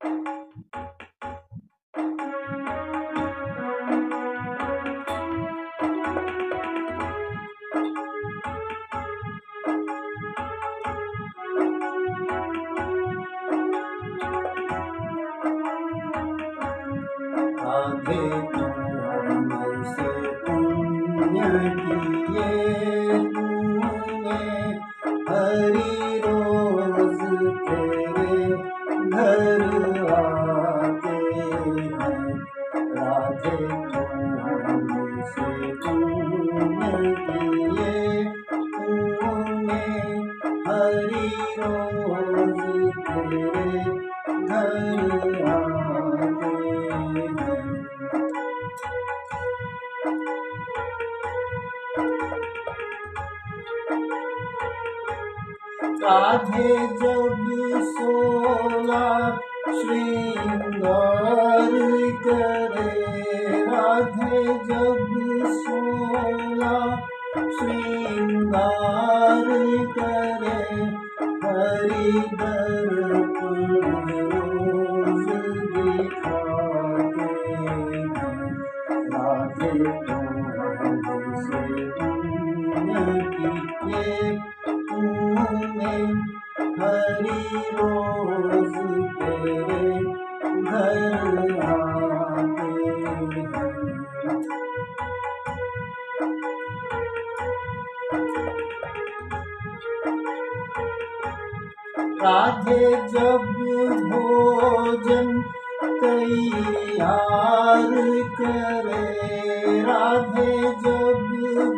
आगे तुमसे पुण्य किए तूने, हरि रोज तेरे घर आते हैं। राधे तुमसे पुण्य किए तूने, हरि रोज तेरे घर आते हैं। राधे जब सोला श्रृंगार करे, राधे जब सोला श्रृंगार करे, हरि दर्पण रोज दिखाते हैं। राधे तुमसे पुण्य किए तूने, हरि रोज तेरे घर आते हैं। राधे जब भोजन तैयार करे, राधे जब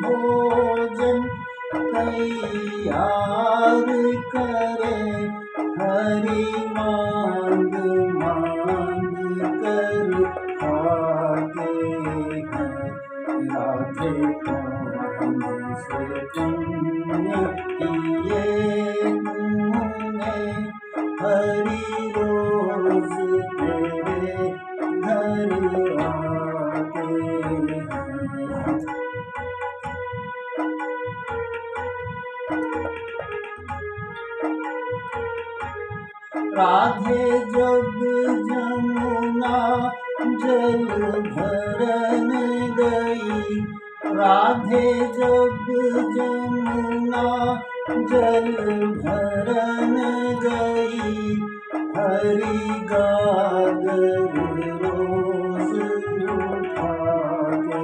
भोजन तैयार करे, हरि मांग मांग कर खाते हैं। राधे तुमसे पुण्य किए तूने, हरि रोज तेरे घर आते हैं। राधे जब जमुना जल भरन गई, राधे जब जमुना जल भरन गई, हरि गागर रोज उठाते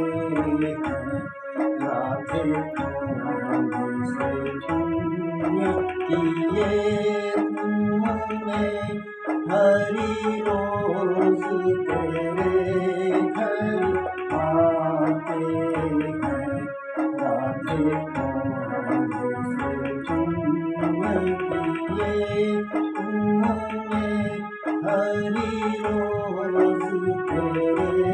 हैं। राधे तुमसे पुण्य किए तूने, हरि रोज तेरे घर आते हैं। राधे तुमसे पुण्य किए तूने, हरि रोज तेरे